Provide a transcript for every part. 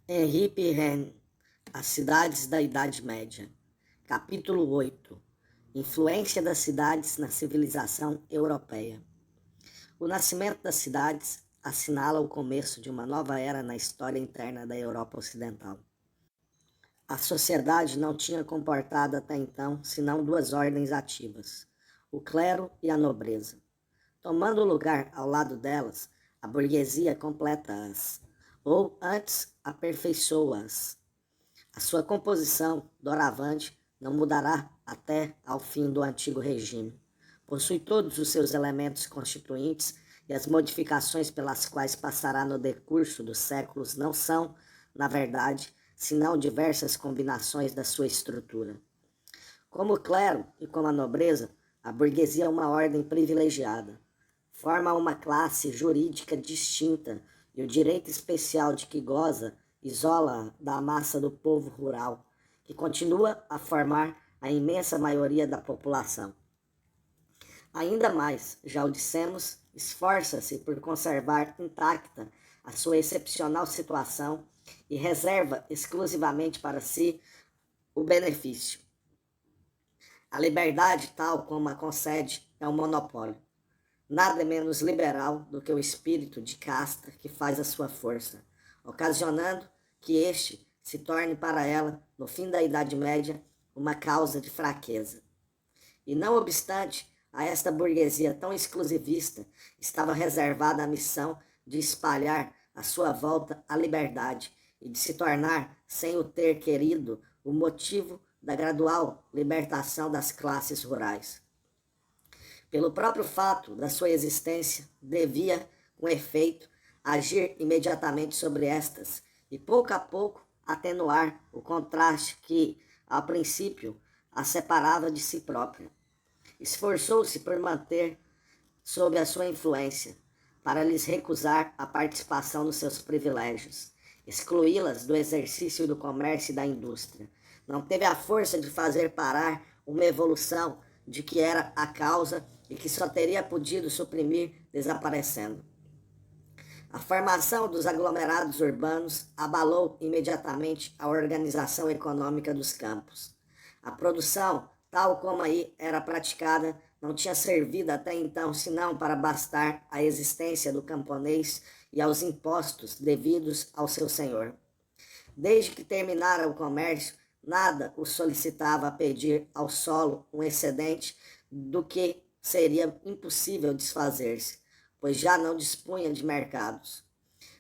Henri Pirenne, As Cidades da Idade Média. Capítulo 8. Influência das cidades na civilização europeia. O nascimento das cidades assinala o começo de uma nova era na história interna da Europa Ocidental. A sociedade não tinha comportado até então senão duas ordens ativas, o clero e a nobreza. Tomando lugar ao lado delas, a burguesia completa-as, ou antes aperfeiçoa-as. A sua composição, doravante, não mudará até ao fim do antigo regime. Possui todos os seus elementos constituintes e as modificações pelas quais passará no decurso dos séculos não são, na verdade, senão diversas combinações da sua estrutura. Como o clero e como a nobreza, a burguesia é uma ordem privilegiada. Forma uma classe jurídica distinta e o direito especial de que goza isola-a da massa do povo rural, que continua a formar a imensa maioria da população. Ainda mais, já o dissemos, esforça-se por conservar intacta a sua excepcional situação e reserva exclusivamente para si o benefício. A liberdade, tal como a concede, é um monopólio. Nada é menos liberal do que o espírito de casta que faz a sua força, ocasionando que este se torne para ela, no fim da Idade Média, uma causa de fraqueza. E não obstante, a esta burguesia tão exclusivista estava reservada a missão de espalhar à sua volta a liberdade e de se tornar, sem o ter querido, o motivo da gradual libertação das classes rurais. Pelo próprio fato da sua existência, devia, com efeito, agir imediatamente sobre estas e, pouco a pouco, atenuar o contraste que, ao princípio, a separava de si própria. Esforçou-se por manter sob a sua influência, para lhes recusar a participação nos seus privilégios, excluí-las do exercício do comércio e da indústria. Não teve a força de fazer parar uma evolução de que era a causa e que só teria podido suprimir desaparecendo. A formação dos aglomerados urbanos abalou imediatamente a organização econômica dos campos. A produção, tal como aí era praticada, não tinha servido até então senão para bastar à existência do camponês e aos impostos devidos ao seu senhor. Desde que terminara o comércio, nada o solicitava a pedir ao solo um excedente do que seria impossível desfazer-se, pois já não dispunha de mercados.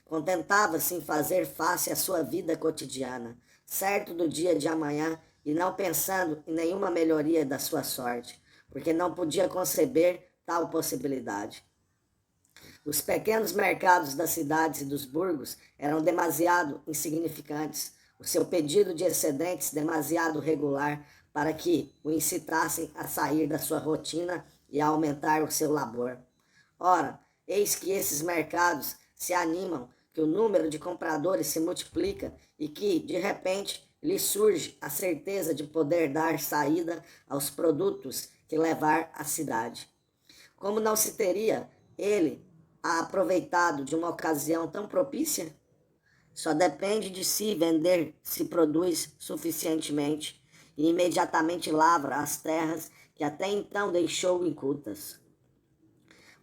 Contentava-se em fazer face à sua vida cotidiana, certo do dia de amanhã e não pensando em nenhuma melhoria da sua sorte, porque não podia conceber tal possibilidade. Os pequenos mercados das cidades e dos burgos eram demasiado insignificantes, o seu pedido de excedentes demasiado regular para que o incitassem a sair da sua rotina e a aumentar o seu labor. Ora, eis que esses mercados se animam, que o número de compradores se multiplica e que, de repente, lhe surge a certeza de poder dar saída aos produtos que levar à cidade. Como não se teria ele aproveitado de uma ocasião tão propícia? Só depende de si vender se produz suficientemente e imediatamente lavra as terras que até então deixou incultas.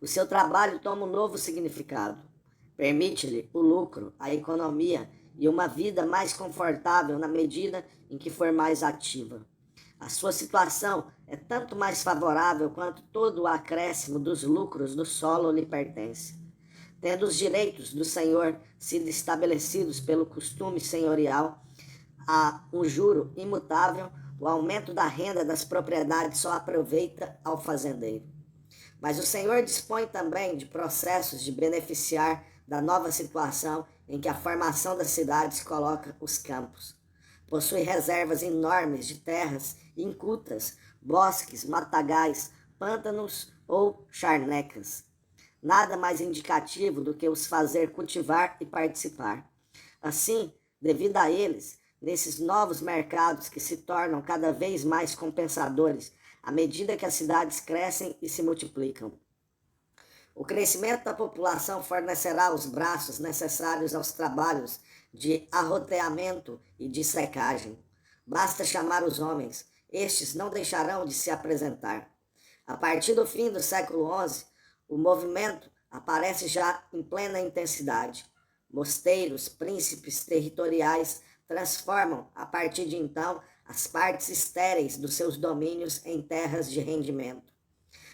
O seu trabalho toma um novo significado. Permite-lhe o lucro, a economia e uma vida mais confortável na medida em que for mais ativa. A sua situação é tanto mais favorável quanto todo o acréscimo dos lucros do solo lhe pertence. Tendo os direitos do senhor sido estabelecidos pelo costume senhorial a um juro imutável, o aumento da renda das propriedades só aproveita ao fazendeiro. Mas o senhor dispõe também de processos de beneficiar da nova situação em que a formação das cidades coloca os campos. Possui reservas enormes de terras incultas, bosques, matagais, pântanos ou charnecas. Nada mais indicativo do que os fazer cultivar e participar. Assim, devido a eles, nesses novos mercados que se tornam cada vez mais compensadores à medida que as cidades crescem e se multiplicam. O crescimento da população fornecerá os braços necessários aos trabalhos de arroteamento e de secagem. Basta chamar os homens, estes não deixarão de se apresentar. A partir do fim do século XI, o movimento aparece já em plena intensidade. Mosteiros, príncipes territoriais transformam, a partir de então, as partes estéreis dos seus domínios em terras de rendimento.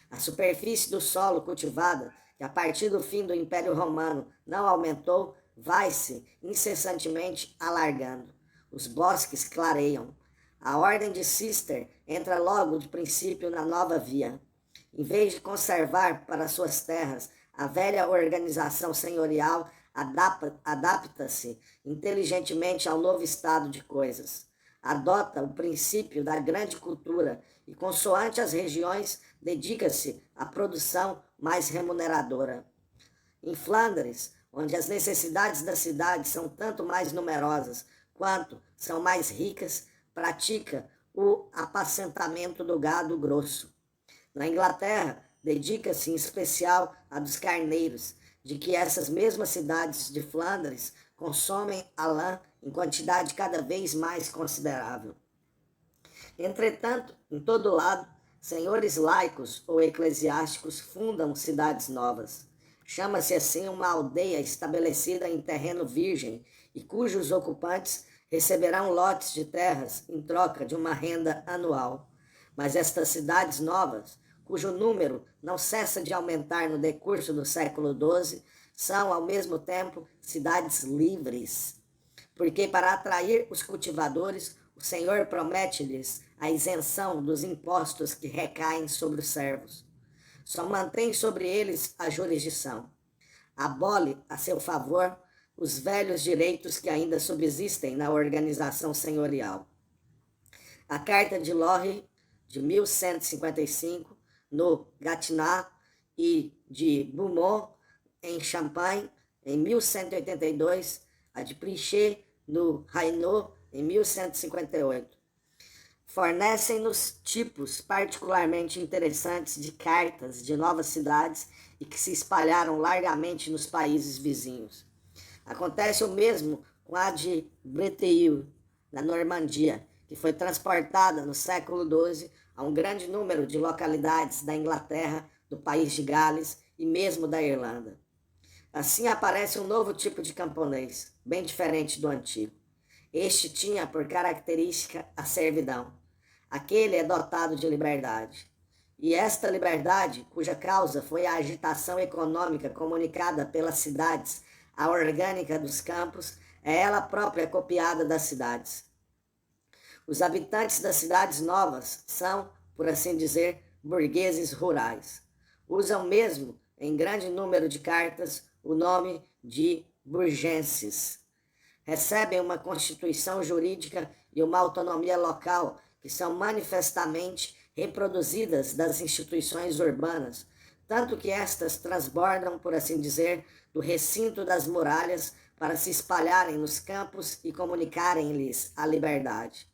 A superfície do solo cultivada, que a partir do fim do Império Romano não aumentou, vai-se incessantemente alargando. Os bosques clareiam. A ordem de Cister entra logo de princípio na nova via. Em vez de conservar para suas terras a velha organização senhorial, adapta-se inteligentemente ao novo estado de coisas. Adota o princípio da grande cultura e, consoante as regiões, dedica-se à produção mais remuneradora. Em Flandres, onde as necessidades da cidade são tanto mais numerosas quanto são mais ricas, pratica o apacentamento do gado grosso. Na Inglaterra, dedica-se em especial à dos carneiros, de que essas mesmas cidades de Flandres consomem a lã em quantidade cada vez mais considerável. Entretanto, em todo lado, senhores laicos ou eclesiásticos fundam cidades novas. Chama-se assim uma aldeia estabelecida em terreno virgem e cujos ocupantes receberão lotes de terras em troca de uma renda anual. Mas estas cidades novas, cujo número não cessa de aumentar no decurso do século XII, são, ao mesmo tempo, cidades livres. Porque, para atrair os cultivadores, o Senhor promete-lhes a isenção dos impostos que recaem sobre os servos. Só mantém sobre eles a jurisdição. Abole, a seu favor, os velhos direitos que ainda subsistem na organização senhorial. A Carta de Lorry, de 1155, no Gatineau, e de Beaumont, em Champagne, em 1182, a de Prichet, no Hainaut, em 1158. Fornecem-nos tipos particularmente interessantes de cartas de novas cidades e que se espalharam largamente nos países vizinhos. Acontece o mesmo com a de Breteuil, na Normandia, que foi transportada no século XII a um grande número de localidades da Inglaterra, do país de Gales e mesmo da Irlanda. Assim aparece um novo tipo de camponês, bem diferente do antigo. Este tinha por característica a servidão. Aquele é dotado de liberdade. E esta liberdade, cuja causa foi a agitação econômica comunicada pelas cidades, a orgânica dos campos, é ela própria copiada das cidades. Os habitantes das cidades novas são, por assim dizer, burgueses rurais. Usam mesmo, em grande número de cartas, o nome de burgenses. Recebem uma constituição jurídica e uma autonomia local que são manifestamente reproduzidas das instituições urbanas, tanto que estas transbordam, por assim dizer, do recinto das muralhas para se espalharem nos campos e comunicarem-lhes a liberdade.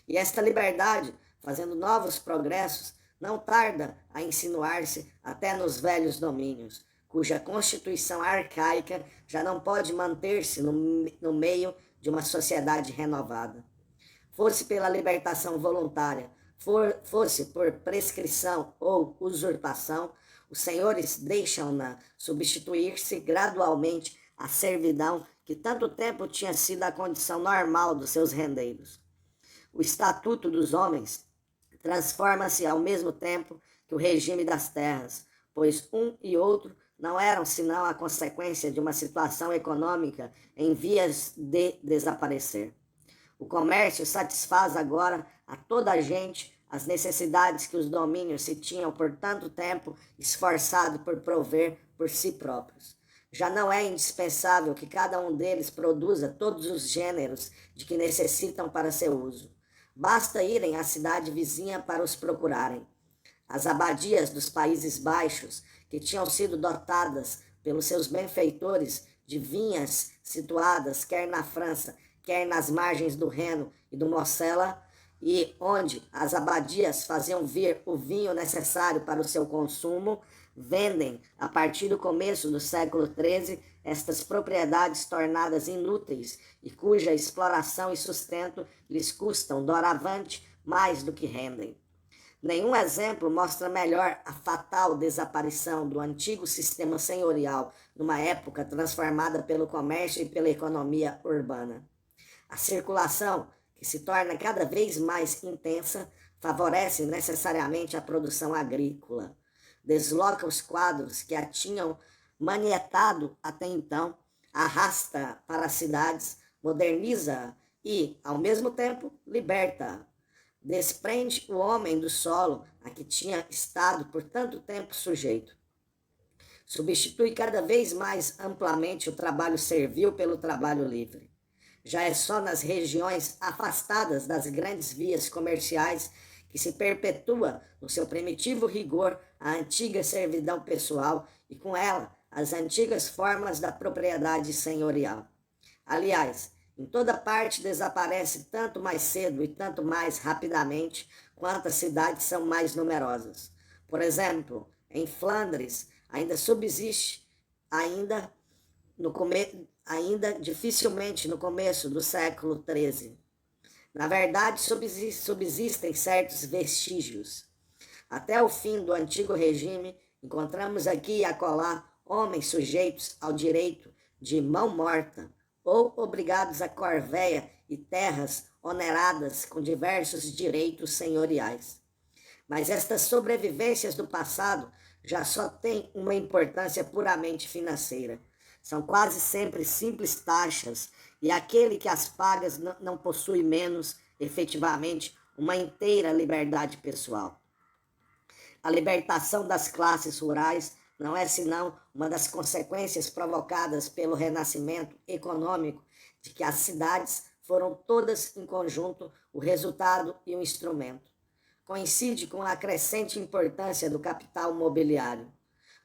E esta liberdade, fazendo novos progressos, não tarda a insinuar-se até nos velhos domínios, cuja constituição arcaica já não pode manter-se no meio de uma sociedade renovada. Fosse pela libertação voluntária, fosse por prescrição ou usurpação, os senhores deixam-na substituir-se gradualmente à servidão que tanto tempo tinha sido a condição normal dos seus rendeiros. O estatuto dos homens transforma-se ao mesmo tempo que o regime das terras, pois um e outro não eram senão a consequência de uma situação econômica em vias de desaparecer. O comércio satisfaz agora a toda a gente as necessidades que os domínios se tinham por tanto tempo esforçado por prover por si próprios. Já não é indispensável que cada um deles produza todos os gêneros de que necessitam para seu uso. Basta irem à cidade vizinha para os procurarem. As abadias dos Países Baixos, que tinham sido dotadas pelos seus benfeitores de vinhas situadas quer na França, quer nas margens do Reno e do Mosela, e onde as abadias faziam vir o vinho necessário para o seu consumo, vendem, a partir do começo do século XIII, estas propriedades tornadas inúteis e cuja exploração e sustento lhes custam doravante mais do que rendem. Nenhum exemplo mostra melhor a fatal desaparição do antigo sistema senhorial numa época transformada pelo comércio e pela economia urbana. A circulação, que se torna cada vez mais intensa, favorece necessariamente a produção agrícola. Desloca os quadros que a tinham manietado até então, arrasta para as cidades, moderniza e, ao mesmo tempo, liberta. Desprende o homem do solo a que tinha estado por tanto tempo sujeito. Substitui cada vez mais amplamente o trabalho servil pelo trabalho livre. Já é só nas regiões afastadas das grandes vias comerciais que se perpetua no seu primitivo rigor a antiga servidão pessoal e com ela as antigas formas da propriedade senhorial. Aliás, em toda parte desaparece tanto mais cedo e tanto mais rapidamente quanto as cidades são mais numerosas. Por exemplo, em Flandres ainda subsiste, ainda dificilmente no começo do século XIII. Na verdade, subsistem certos vestígios. Até o fim do antigo regime, encontramos aqui e acolá homens sujeitos ao direito de mão morta, ou obrigados a corvéia e terras oneradas com diversos direitos senhoriais. Mas estas sobrevivências do passado já só têm uma importância puramente financeira. São quase sempre simples taxas, e aquele que as paga não possui menos, efetivamente, uma inteira liberdade pessoal. A libertação das classes rurais não é senão uma das consequências provocadas pelo renascimento econômico de que as cidades foram todas em conjunto o resultado e o instrumento. Coincide com a crescente importância do capital mobiliário.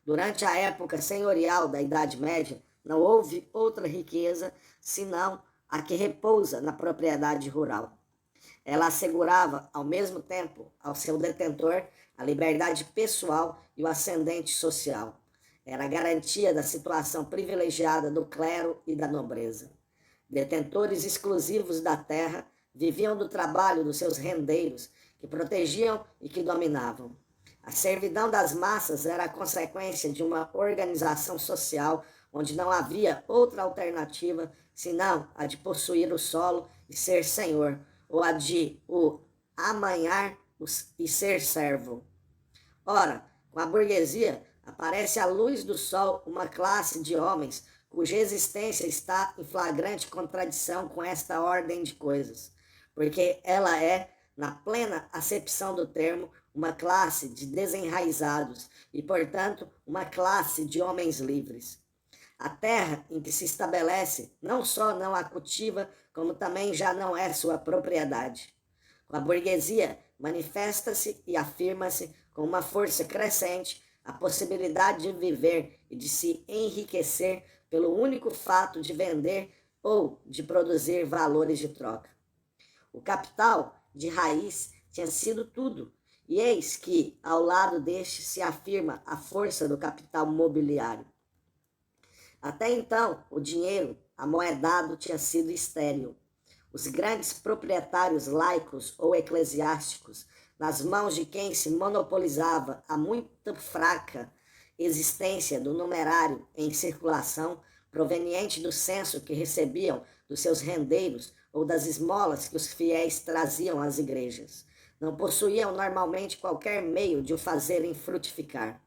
Durante a época senhorial da Idade Média, não houve outra riqueza senão a que repousa na propriedade rural. Ela assegurava, ao mesmo tempo, ao seu detentor a liberdade pessoal e o ascendente social. Era a garantia da situação privilegiada do clero e da nobreza. Detentores exclusivos da terra, viviam do trabalho dos seus rendeiros, que protegiam e que dominavam. A servidão das massas era a consequência de uma organização social onde não havia outra alternativa senão a de possuir o solo e ser senhor, ou a de o amanhar e ser servo. Ora, com a burguesia, aparece à luz do sol uma classe de homens cuja existência está em flagrante contradição com esta ordem de coisas, porque ela é, na plena acepção do termo, uma classe de desenraizados e, portanto, uma classe de homens livres. A terra em que se estabelece não só não a cultiva, como também já não é sua propriedade. Com a burguesia, manifesta-se e afirma-se com uma força crescente a possibilidade de viver e de se enriquecer pelo único fato de vender ou de produzir valores de troca. O capital, de raiz, tinha sido tudo, e eis que, ao lado deste, se afirma a força do capital mobiliário. Até então, o dinheiro amoedado tinha sido estéril. Os grandes proprietários laicos ou eclesiásticos, nas mãos de quem se monopolizava a muito fraca existência do numerário em circulação, proveniente do censo que recebiam dos seus rendeiros ou das esmolas que os fiéis traziam às igrejas, não possuíam normalmente qualquer meio de o fazerem frutificar.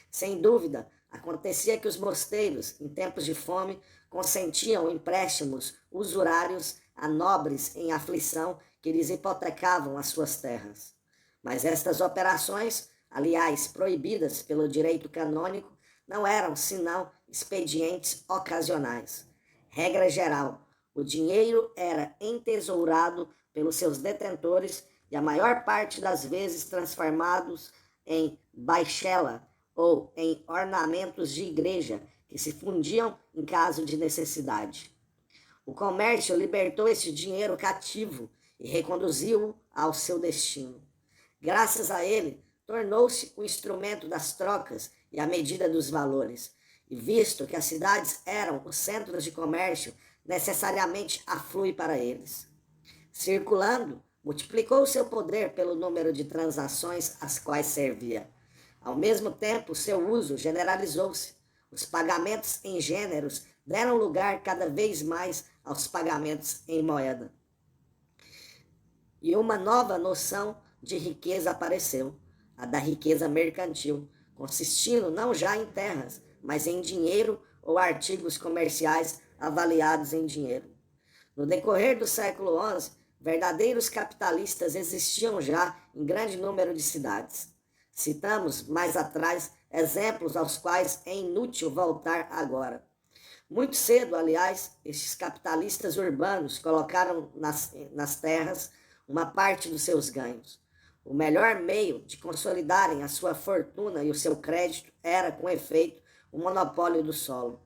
Sem dúvida, acontecia que os mosteiros, em tempos de fome, consentiam empréstimos usurários a nobres em aflição que lhes hipotecavam as suas terras. Mas estas operações, aliás, proibidas pelo direito canônico, não eram senão expedientes ocasionais. Regra geral, o dinheiro era entesourado pelos seus detentores e a maior parte das vezes transformados em baixela ou em ornamentos de igreja que se fundiam em caso de necessidade. O comércio libertou esse dinheiro cativo e reconduziu-o ao seu destino. Graças a ele, tornou-se o instrumento das trocas e a medida dos valores, e visto que as cidades eram os centros de comércio, necessariamente aflui para eles. Circulando, multiplicou seu poder pelo número de transações às quais servia. Ao mesmo tempo, seu uso generalizou-se. Os pagamentos em gêneros deram lugar cada vez mais aos pagamentos em moeda. E uma nova noção de riqueza apareceu, a da riqueza mercantil, consistindo não já em terras, mas em dinheiro ou artigos comerciais avaliados em dinheiro. No decorrer do século XI, verdadeiros capitalistas existiam já em grande número de cidades. Citamos, mais atrás, exemplos aos quais é inútil voltar agora. Muito cedo, aliás, estes capitalistas urbanos colocaram nas terras uma parte dos seus ganhos. O melhor meio de consolidarem a sua fortuna e o seu crédito era, com efeito, o monopólio do solo.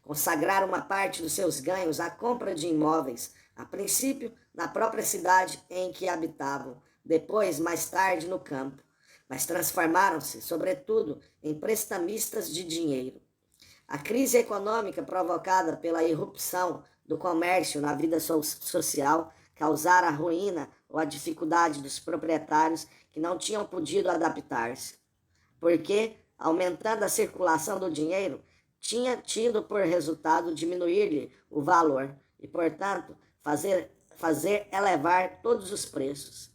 Consagrar uma parte dos seus ganhos à compra de imóveis, a princípio na própria cidade em que habitavam, depois, mais tarde, no campo. Mas transformaram-se, sobretudo, em prestamistas de dinheiro. A crise econômica provocada pela irrupção do comércio na vida social causara a ruína ou a dificuldade dos proprietários que não tinham podido adaptar-se, porque, aumentando a circulação do dinheiro, tinha tido por resultado diminuir-lhe o valor e, portanto, fazer elevar todos os preços.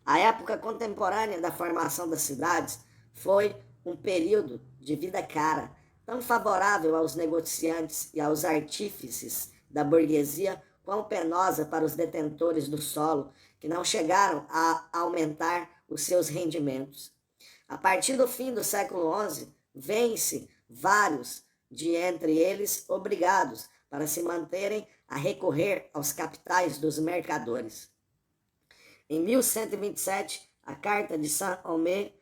A época contemporânea da formação das cidades foi um período de vida cara, tão favorável aos negociantes e aos artífices da burguesia, quão penosa para os detentores do solo, que não chegaram a aumentar os seus rendimentos. A partir do fim do século XI, vêm-se vários de entre eles obrigados, para se manterem, a recorrer aos capitais dos mercadores. Em 1127, a Carta de Saint-Omer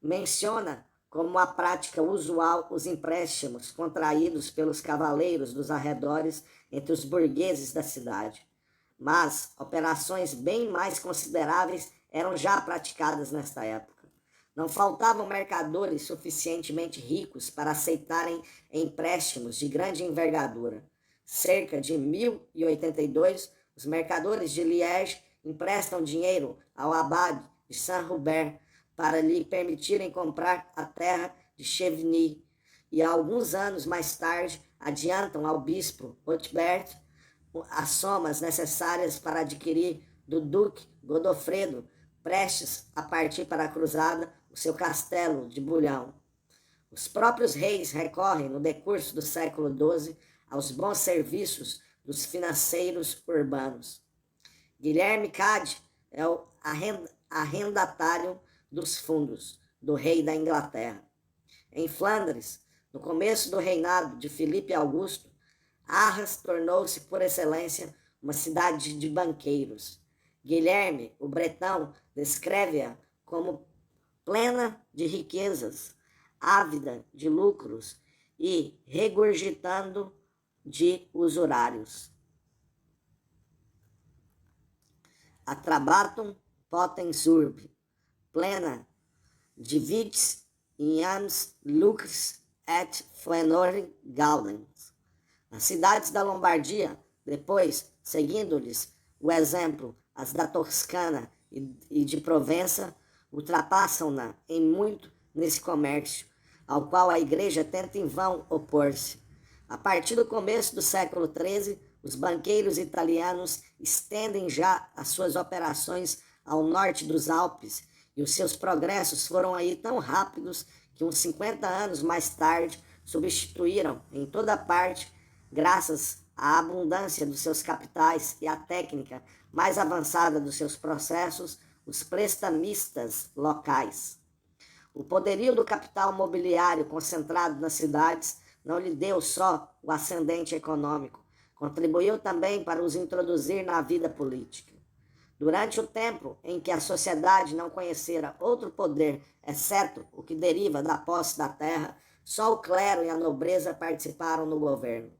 menciona como a prática usual os empréstimos contraídos pelos cavaleiros dos arredores entre os burgueses da cidade. Mas operações bem mais consideráveis eram já praticadas nesta época. Não faltavam mercadores suficientemente ricos para aceitarem empréstimos de grande envergadura. Cerca de 1082, os mercadores de Liège emprestam dinheiro ao abade de Saint-Hubert para lhe permitirem comprar a terra de Chevigny, e alguns anos mais tarde adiantam ao bispo Otbert as somas necessárias para adquirir do duque Godofredo, prestes a partir para a cruzada, o seu castelo de Bouillon. Os próprios reis recorrem, no decurso do século XII, aos bons serviços dos financeiros urbanos. Guilherme Cade é o arrendatário dos fundos do rei da Inglaterra. Em Flandres, no começo do reinado de Filipe Augusto, Arras tornou-se, por excelência, uma cidade de banqueiros. Guilherme, o bretão, descreve-a como plena de riquezas, ávida de lucros e regurgitando de usurários. Atrabatum potens urbe, plena de vitis iams lucres et flenore gaudens. As cidades da Lombardia, depois, seguindo-lhes o exemplo, as da Toscana e de Provença, ultrapassam-na em muito nesse comércio, ao qual a Igreja tenta em vão opor-se. A partir do começo do século XIII, os banqueiros italianos estendem já as suas operações ao norte dos Alpes, e os seus progressos foram aí tão rápidos que uns 50 anos mais tarde substituíram em toda parte, graças à abundância dos seus capitais e à técnica mais avançada dos seus processos, os prestamistas locais. O poderio do capital mobiliário concentrado nas cidades não lhe deu só o ascendente econômico, contribuiu também para os introduzir na vida política. Durante o tempo em que a sociedade não conhecera outro poder, exceto o que deriva da posse da terra, só o clero e a nobreza participaram no governo.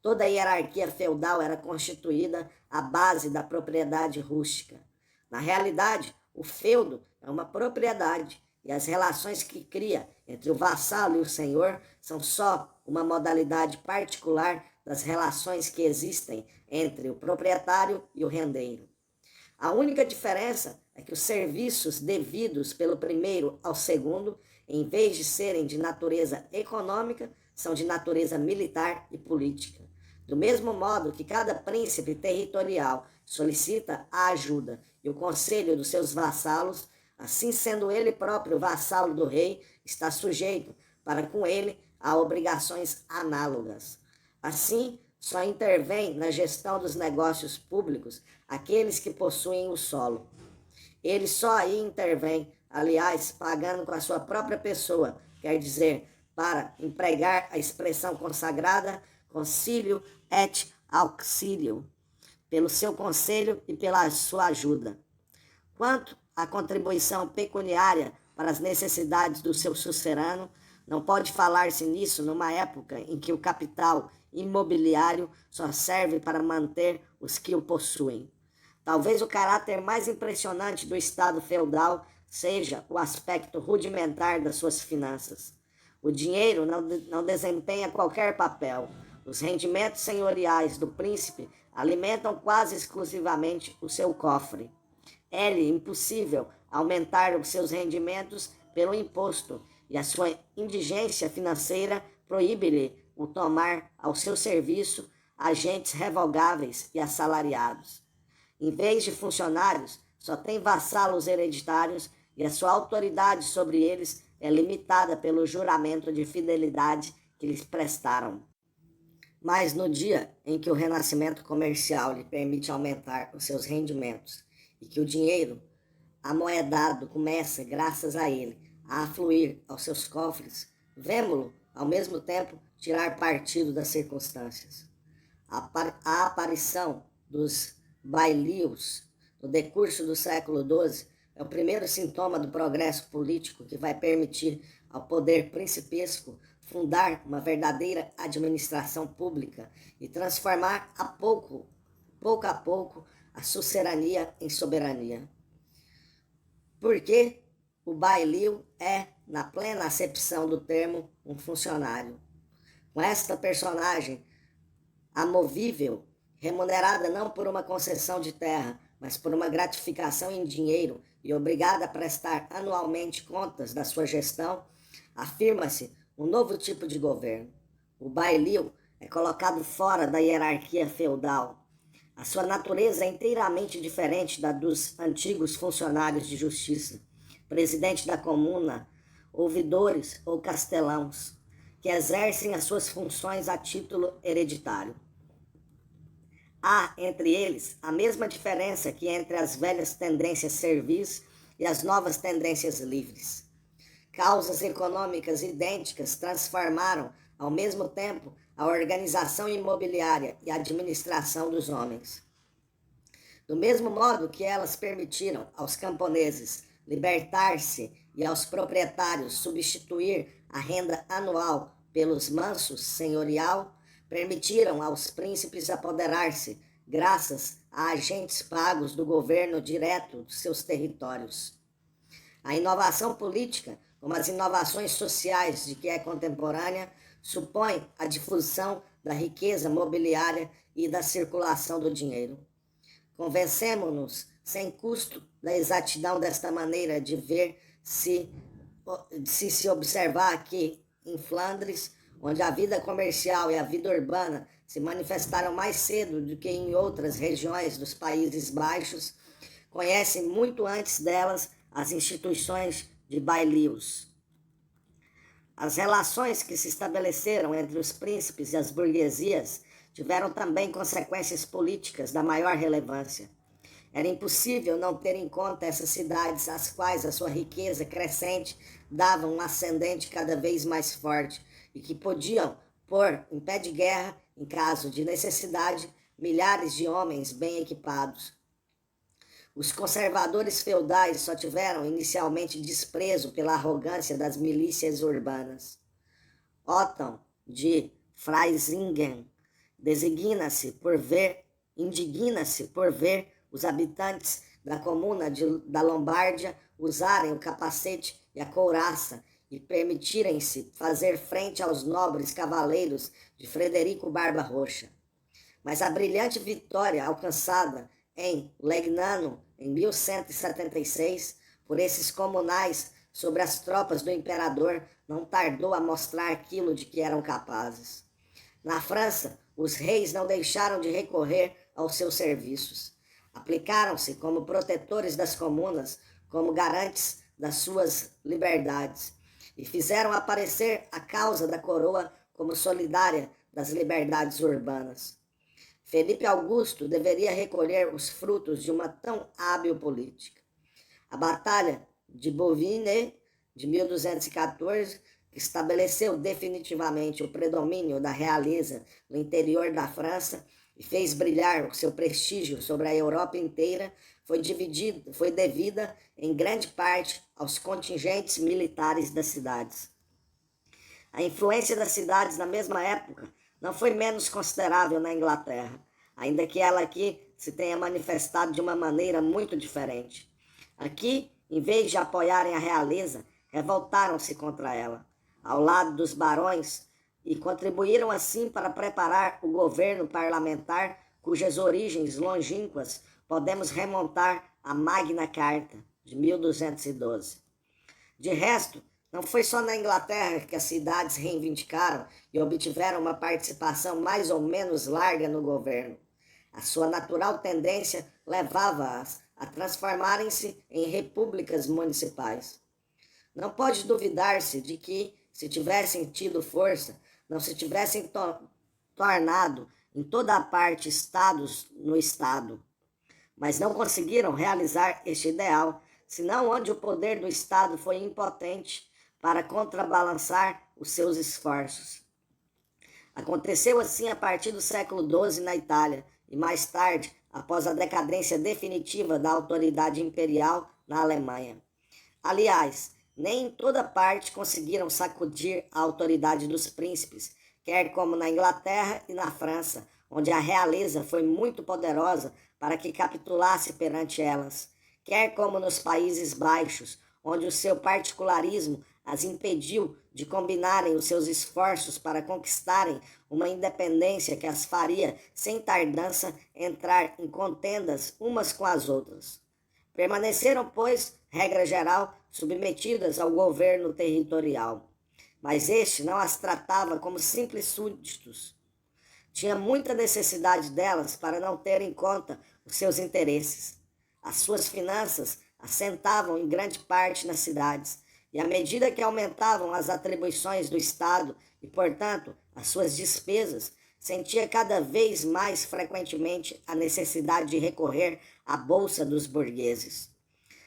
Toda a hierarquia feudal era constituída à base da propriedade rústica. Na realidade, o feudo é uma propriedade e as relações que cria entre o vassalo e o senhor são só uma modalidade particular das relações que existem entre o proprietário e o rendeiro. A única diferença é que os serviços devidos pelo primeiro ao segundo, em vez de serem de natureza econômica, são de natureza militar e política. Do mesmo modo que cada príncipe territorial solicita a ajuda e o conselho dos seus vassalos, assim sendo ele próprio vassalo do rei, está sujeito para com ele a obrigações análogas. Assim, só intervém na gestão dos negócios públicos aqueles que possuem o solo. Ele só aí intervém, aliás, pagando com a sua própria pessoa, quer dizer, para empregar a expressão consagrada concilio et auxilio, pelo seu conselho e pela sua ajuda. Quanto à contribuição pecuniária para as necessidades do seu sucerano, não pode falar-se nisso numa época em que o capital imobiliário só serve para manter os que o possuem. Talvez o caráter mais impressionante do Estado feudal seja o aspecto rudimentar das suas finanças. O dinheiro não desempenha qualquer papel. Os rendimentos senhoriais do príncipe alimentam quase exclusivamente o seu cofre. É-lhe impossível aumentar os seus rendimentos pelo imposto, e a sua indigência financeira proíbe-lhe o tomar ao seu serviço agentes revogáveis e assalariados. Em vez de funcionários, só tem vassalos hereditários e a sua autoridade sobre eles é limitada pelo juramento de fidelidade que lhes prestaram. Mas no dia em que o renascimento comercial lhe permite aumentar os seus rendimentos e que o dinheiro amoedado começa, graças a ele, a afluir aos seus cofres, vemo-lo, ao mesmo tempo, tirar partido das circunstâncias. A aparição dos bailios no decurso do século XII é o primeiro sintoma do progresso político que vai permitir ao poder principesco fundar uma verdadeira administração pública e transformar pouco a pouco, a sucerania em soberania. Porque o bailio é, na plena acepção do termo, um funcionário. Com esta personagem amovível, remunerada não por uma concessão de terra, mas por uma gratificação em dinheiro e obrigada a prestar anualmente contas da sua gestão, afirma-se um novo tipo de governo. O bailio é colocado fora da hierarquia feudal. A sua natureza é inteiramente diferente da dos antigos funcionários de justiça, presidente da comuna, ouvidores ou castelãos, que exercem as suas funções a título hereditário. Há, entre eles, a mesma diferença que entre as velhas tendências servis e as novas tendências livres. Causas econômicas idênticas transformaram, ao mesmo tempo, a organização imobiliária e a administração dos homens. Do mesmo modo que elas permitiram aos camponeses libertar-se e aos proprietários substituir a renda anual pelos mansos senhorial, permitiram aos príncipes apoderar-se, graças a agentes pagos do governo direto dos seus territórios. A inovação política, como as inovações sociais de que é contemporânea, supõe a difusão da riqueza mobiliária e da circulação do dinheiro. Convencemo-nos, sem custo, da exatidão desta maneira de ver se observar que, em Flandres, onde a vida comercial e a vida urbana se manifestaram mais cedo do que em outras regiões dos Países Baixos, conhecem muito antes delas as instituições de bailios. As relações que se estabeleceram entre os príncipes e as burguesias tiveram também consequências políticas da maior relevância. Era impossível não ter em conta essas cidades às quais a sua riqueza crescente dava um ascendente cada vez mais forte e que podiam pôr em pé de guerra, em caso de necessidade, milhares de homens bem equipados. Os conservadores feudais só tiveram inicialmente desprezo pela arrogância das milícias urbanas. Otton de Freisingen indigna-se por ver os habitantes da comuna da Lombardia usarem o capacete e a couraça e permitirem-se fazer frente aos nobres cavaleiros de Frederico Barba Roxa. Mas a brilhante vitória alcançada em Legnano, em 1176, por esses comunais sobre as tropas do imperador, não tardou a mostrar aquilo de que eram capazes. Na França, os reis não deixaram de recorrer aos seus serviços. Aplicaram-se como protetores das comunas, como garantes das suas liberdades, e fizeram aparecer a causa da coroa como solidária das liberdades urbanas. Felipe Augusto deveria recolher os frutos de uma tão hábil política. A Batalha de Bouvines, de 1214, que estabeleceu definitivamente o predomínio da realeza no interior da França e fez brilhar o seu prestígio sobre a Europa inteira, foi devida em grande parte aos contingentes militares das cidades. A influência das cidades na mesma época não foi menos considerável na Inglaterra, ainda que ela aqui se tenha manifestado de uma maneira muito diferente. Aqui, em vez de apoiarem a realeza, revoltaram-se contra ela, ao lado dos barões, e contribuíram assim para preparar o governo parlamentar, cujas origens longínquas podemos remontar à Magna Carta, de 1212. De resto, não foi só na Inglaterra que as cidades reivindicaram e obtiveram uma participação mais ou menos larga no governo. A sua natural tendência levava-as a transformarem-se em repúblicas municipais. Não pode duvidar-se de que, se tivessem tido força, não se tivessem tornado em toda a parte estados no estado. Mas não conseguiram realizar este ideal, senão onde o poder do Estado foi impotente para contrabalançar os seus esforços. Aconteceu assim a partir do século XII na Itália e mais tarde, após a decadência definitiva da autoridade imperial na Alemanha. Aliás, nem em toda parte conseguiram sacudir a autoridade dos príncipes, quer como na Inglaterra e na França, onde a realeza foi muito poderosa para que capitulasse perante elas, quer como nos Países Baixos, onde o seu particularismo as impediu de combinarem os seus esforços para conquistarem uma independência que as faria, sem tardança, entrar em contendas umas com as outras. Permaneceram, pois, regra geral, submetidas ao governo territorial. Mas este não as tratava como simples súditos. Tinha muita necessidade delas para não ter em conta os seus interesses. As suas finanças assentavam em grande parte nas cidades, e à medida que aumentavam as atribuições do Estado e, portanto, as suas despesas, sentia cada vez mais frequentemente a necessidade de recorrer à bolsa dos burgueses.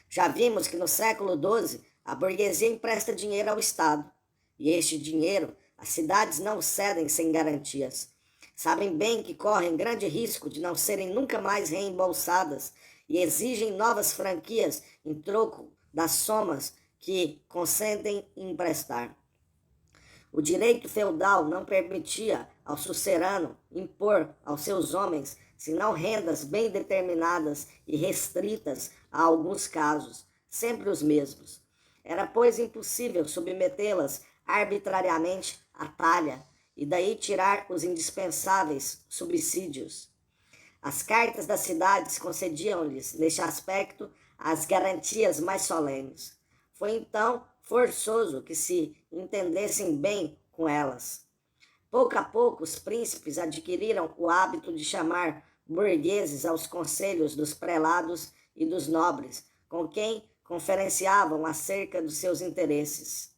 Já vimos que no século XII a burguesia empresta dinheiro ao Estado, e este dinheiro as cidades não cedem sem garantias. Sabem bem que correm grande risco de não serem nunca mais reembolsadas e exigem novas franquias em troco das somas que consentem emprestar. O direito feudal não permitia ao sucerano impor aos seus homens senão rendas bem determinadas e restritas a alguns casos, sempre os mesmos. Era, pois, impossível submetê-las arbitrariamente à talha e daí tirar os indispensáveis subsídios. As cartas das cidades concediam-lhes, neste aspecto, as garantias mais solenes. Foi então forçoso que se entendessem bem com elas. Pouco a pouco, os príncipes adquiriram o hábito de chamar burgueses aos conselhos dos prelados e dos nobres, com quem conferenciavam acerca dos seus interesses.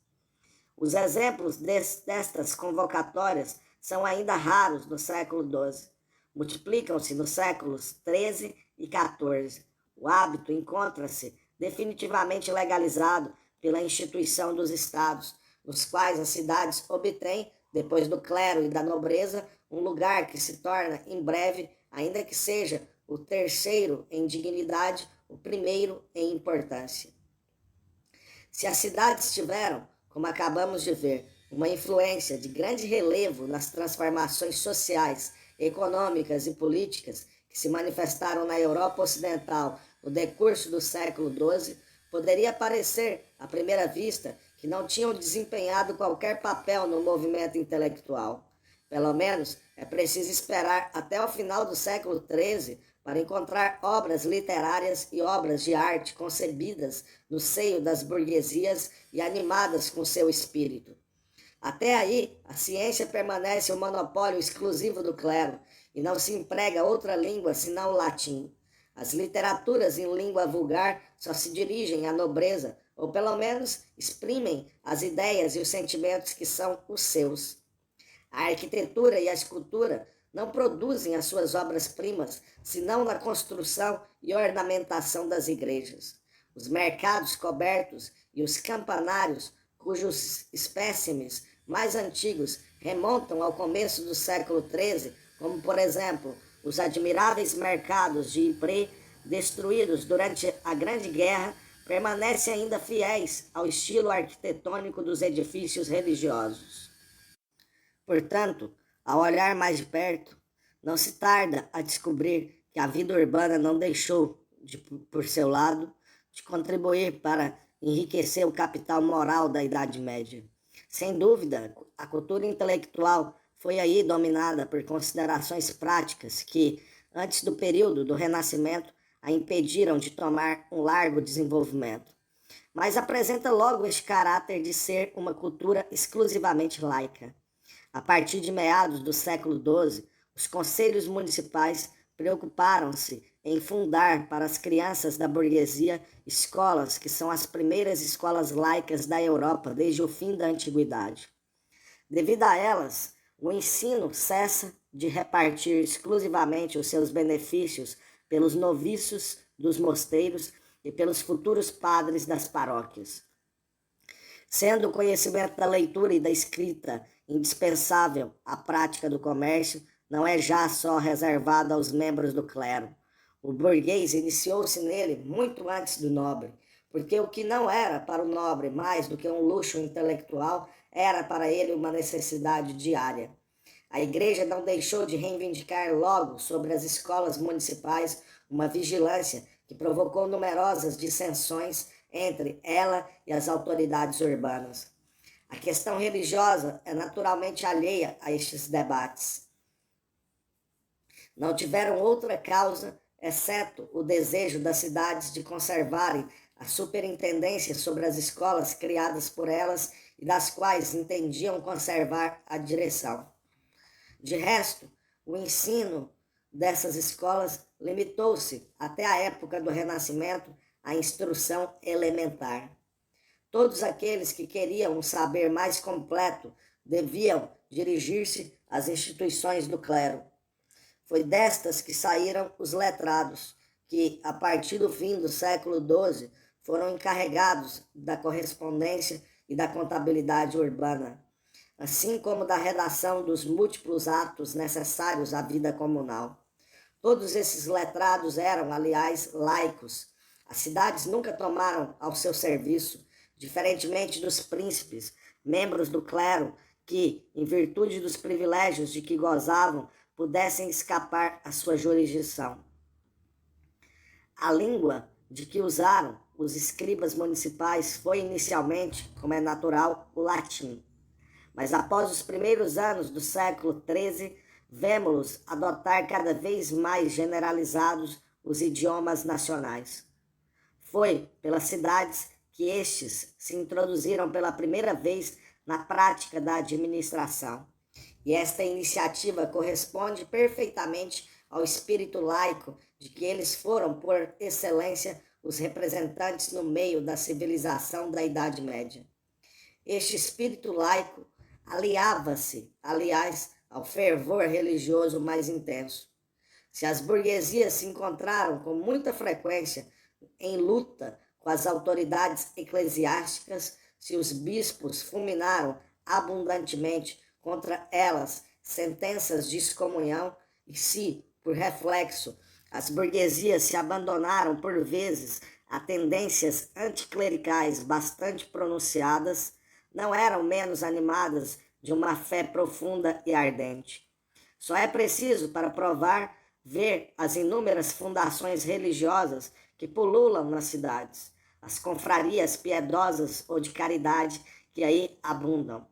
Os exemplos destas convocatórias são ainda raros no século XII. Multiplicam-se nos séculos XIII e XIV. O hábito encontra-se definitivamente legalizado pela instituição dos estados, nos quais as cidades obtêm, depois do clero e da nobreza, um lugar que se torna, em breve, ainda que seja o terceiro em dignidade, o primeiro em importância. Se as cidades tiveram, como acabamos de ver, uma influência de grande relevo nas transformações sociais, econômicas e políticas que se manifestaram na Europa Ocidental no decurso do século XII, Poderia parecer, à primeira vista, que não tinham desempenhado qualquer papel no movimento intelectual. Pelo menos, é preciso esperar até o final do século XIII para encontrar obras literárias e obras de arte concebidas no seio das burguesias e animadas com seu espírito. Até aí, a ciência permanece um monopólio exclusivo do clero e não se emprega outra língua senão o latim. As literaturas em língua vulgar só se dirigem à nobreza, ou pelo menos exprimem as ideias e os sentimentos que são os seus. A arquitetura e a escultura não produzem as suas obras-primas, senão na construção e ornamentação das igrejas. Os mercados cobertos e os campanários, cujos espécimes mais antigos remontam ao começo do século XIII, como, por exemplo, os admiráveis mercados de Ypres, destruídos durante a Grande Guerra, permanecem ainda fiéis ao estilo arquitetônico dos edifícios religiosos. Portanto, ao olhar mais de perto, não se tarda a descobrir que a vida urbana não deixou, por seu lado, de contribuir para enriquecer o capital moral da Idade Média. Sem dúvida, a cultura intelectual foi aí dominada por considerações práticas que, antes do período do Renascimento, a impediram de tomar um largo desenvolvimento. Mas apresenta logo este caráter de ser uma cultura exclusivamente laica. A partir de meados do século XII, os conselhos municipais preocuparam-se em fundar para as crianças da burguesia escolas que são as primeiras escolas laicas da Europa desde o fim da antiguidade. Devido a elas, o ensino cessa de repartir exclusivamente os seus benefícios pelos noviços dos mosteiros e pelos futuros padres das paróquias. Sendo o conhecimento da leitura e da escrita indispensável à prática do comércio, não é já só reservado aos membros do clero. O burguês iniciou-se nele muito antes do nobre, porque o que não era para o nobre mais do que um luxo intelectual era para ele uma necessidade diária. A igreja não deixou de reivindicar logo sobre as escolas municipais uma vigilância que provocou numerosas dissensões entre ela e as autoridades urbanas. A questão religiosa é naturalmente alheia a estes debates. Não tiveram outra causa, exceto o desejo das cidades de conservarem a superintendência sobre as escolas criadas por elas e das quais entendiam conservar a direção. De resto, o ensino dessas escolas limitou-se, até a época do Renascimento, à instrução elementar. Todos aqueles que queriam um saber mais completo deviam dirigir-se às instituições do clero. Foi destas que saíram os letrados, que, a partir do fim do século XII, foram encarregados da correspondência e da contabilidade urbana, assim como da redação dos múltiplos atos necessários à vida comunal. Todos esses letrados eram, aliás, laicos. As cidades nunca tomaram ao seu serviço, diferentemente dos príncipes, membros do clero, que, em virtude dos privilégios de que gozavam, pudessem escapar à sua jurisdição. A língua de que usaram os escribas municipais foi inicialmente, como é natural, o latim. Mas após os primeiros anos do século XIII, vemos-los adotar cada vez mais generalizados os idiomas nacionais. Foi pelas cidades que estes se introduziram pela primeira vez na prática da administração. E esta iniciativa corresponde perfeitamente ao espírito laico de que eles foram, por excelência, os representantes no meio da civilização da Idade Média. Este espírito laico aliava-se, aliás, ao fervor religioso mais intenso. Se as burguesias se encontraram com muita frequência em luta com as autoridades eclesiásticas, se os bispos fulminaram abundantemente contra elas sentenças de excomunhão e se, por reflexo, as burguesias se abandonaram por vezes a tendências anticlericais bastante pronunciadas, não eram menos animadas de uma fé profunda e ardente. Só é preciso, para provar, ver as inúmeras fundações religiosas que pululam nas cidades. as confrarias piedosas ou de caridade que aí abundam.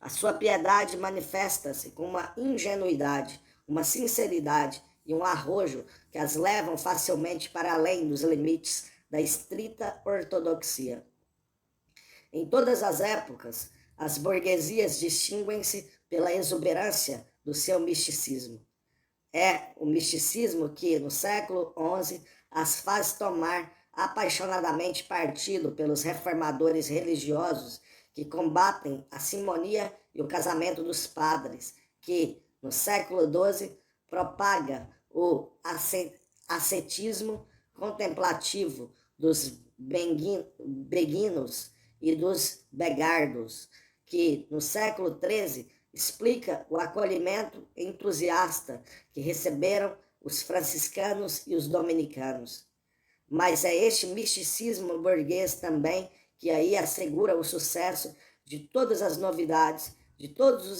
A sua piedade manifesta-se com uma ingenuidade, uma sinceridade e um arrojo que as levam facilmente para além dos limites da estrita ortodoxia. Em todas as épocas, as burguesias distinguem-se pela exuberância do seu misticismo. É o misticismo que, no século XI, as faz tomar apaixonadamente partido pelos reformadores religiosos que combatem a simonia e o casamento dos padres, que, no século XII, propaga o ascetismo contemplativo dos beguinos e dos begardos, que, no século XIII, explica o acolhimento entusiasta que receberam os franciscanos e os dominicanos. Mas é este misticismo burguês também que aí assegura o sucesso de todas as novidades, de todos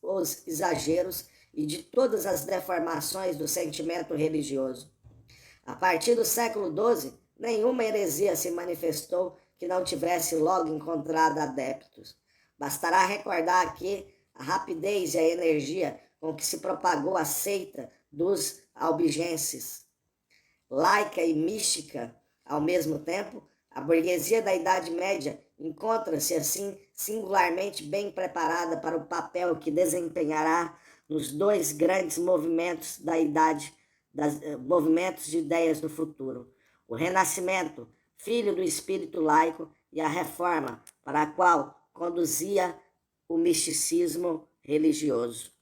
os exageros e de todas as deformações do sentimento religioso. A partir do século XII, nenhuma heresia se manifestou que não tivesse logo encontrado adeptos. Bastará recordar aqui a rapidez e a energia com que se propagou a seita dos albigenses. Laica e mística ao mesmo tempo, a burguesia da Idade Média encontra-se assim singularmente bem preparada para o papel que desempenhará nos dois grandes movimentos da idade, movimentos de ideias do futuro: o Renascimento, filho do espírito laico, e a Reforma, para a qual conduzia o misticismo religioso.